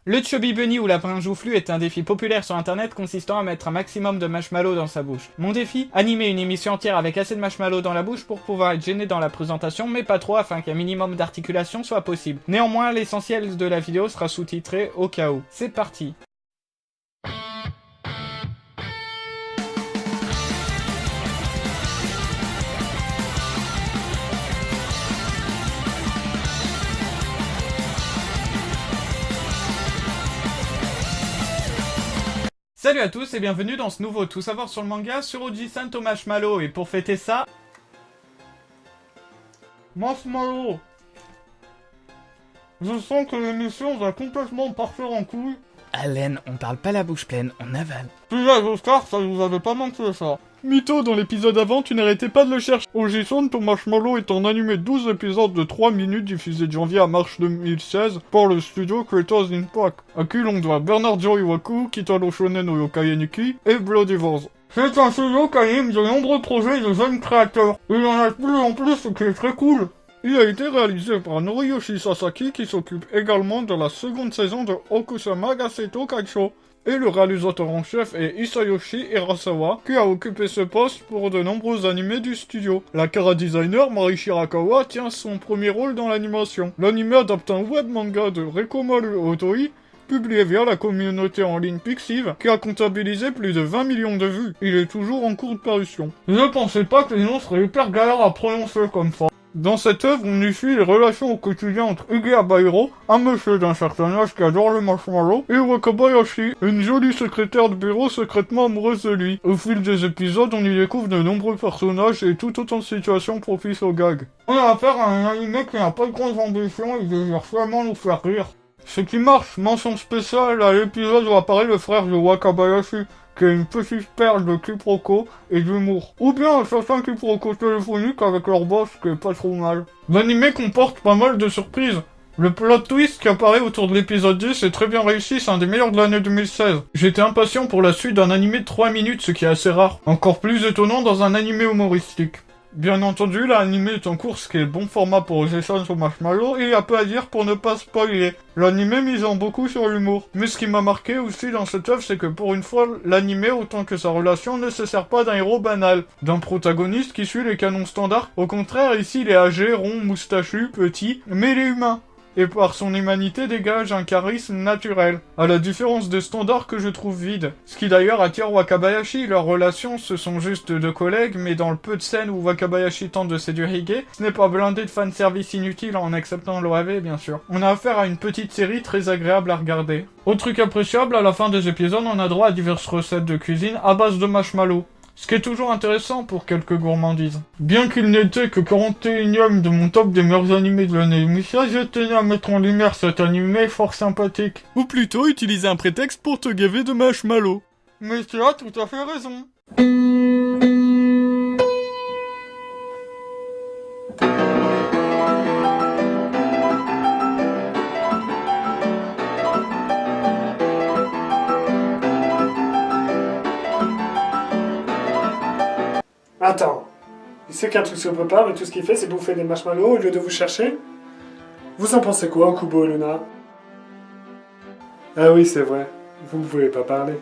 Le Chubby Bunny ou lapin joufflu est un défi populaire sur internet consistant à mettre un maximum de marshmallow dans sa bouche. Mon défi, animer une émission entière avec assez de marshmallow dans la bouche pour pouvoir être gêné dans la présentation, mais pas trop afin qu'un minimum d'articulation soit possible. Néanmoins, l'essentiel de la vidéo sera sous-titré au cas où. C'est parti. Salut à tous et bienvenue dans ce nouveau Tout savoir sur le manga sur Oji Santo Marshmallow, et pour fêter ça... Marshmallow. Je sens que l'émission va complètement partir en couille. Allen, on parle pas la bouche pleine, on avale. Déjà, Oscar, ça vous avait pas manqué ça. Mytho, dans l'épisode avant, tu n'arrêtais pas de le chercher. Oji Santo Marshmallow est en animé 12 épisodes de 3 minutes diffusés de janvier à mars 2016 par le studio Creators Impact, à qui l'on doit Bernard Joe Iwaku, Kitaro Shonen no Yokai Niki et Bloody Wars. C'est un studio qui anime de nombreux projets de jeunes créateurs. Il en a de plus en plus, ce qui est très cool. Il a été réalisé par Noriyoshi Sasaki, qui s'occupe également de la seconde saison de Okusama Gaseto Kaicho. Et le réalisateur en chef est Isayoshi Hirasawa, qui a occupé ce poste pour de nombreux animés du studio. La chara designer Mari Shirakawa tient son premier rôle dans l'animation. L'anime adapte un web manga de Rekomaru Otoi, publié via la communauté en ligne Pixiv, qui a comptabilisé plus de 20 millions de vues. Il est toujours en cours de parution. Je pensais pas que les noms seraient hyper galères à prononcer comme ça. Dans cette œuvre, on y suit les relations au quotidien entre Uge Abairo, un monsieur d'un certain âge qui adore le marshmallow, et Wakabayashi, une jolie secrétaire de bureau secrètement amoureuse de lui. Au fil des épisodes, on y découvre de nombreux personnages et tout autant de situations propices aux gags. On a affaire à un anime qui n'a pas de grandes ambitions et désire seulement nous faire rire. Ce qui marche, mention spéciale à l'épisode où apparaît le frère de Wakabayashi, qui est une petite perle de quiproquo et d'humour. Ou bien certains quiproquos téléphoniques avec leur boss, qui est pas trop mal. L'anime comporte pas mal de surprises. Le plot twist qui apparaît autour de l'épisode 10 est très bien réussi, c'est un des meilleurs de l'année 2016. J'étais impatient pour la suite d'un anime de 3 minutes, ce qui est assez rare. Encore plus étonnant dans un anime humoristique. Bien entendu, l'anime est en cours, ce qui est le bon format pour Oji Santo Marshmallow, et il y a peu à dire pour ne pas spoiler. L'anime misant beaucoup sur l'humour. Mais ce qui m'a marqué aussi dans cette œuvre, c'est que pour une fois, l'anime, autant que sa relation, ne se sert pas d'un héros banal, d'un protagoniste qui suit les canons standards. Au contraire, ici, il est âgé, rond, moustachu, petit, mais il est humain. Et par son humanité dégage un charisme naturel, à la différence des standards que je trouve vides. Ce qui d'ailleurs attire Wakabayashi, leurs relations ce sont juste deux collègues, mais dans le peu de scènes où Wakabayashi tente de séduire Hige, ce n'est pas blindé de fanservice inutile en acceptant l'OAV bien sûr. On a affaire à une petite série très agréable à regarder. Autre truc appréciable, à la fin des épisodes on a droit à diverses recettes de cuisine à base de marshmallow. Ce qui est toujours intéressant pour quelques gourmandises. Bien qu'il n'était que 41ème de mon top des meilleurs animés de l'année 2016, je tenais à mettre en lumière cet animé fort sympathique. Ou plutôt utiliser un prétexte pour te gaver de marshmallow. Mais tu as tout à fait raison. Attends, il sait qu'un truc se prépare et tout ce qu'il fait c'est bouffer des marshmallows au lieu de vous chercher? Vous en pensez quoi, Kubo et Luna? Ah oui, c'est vrai, vous ne pouvez pas parler.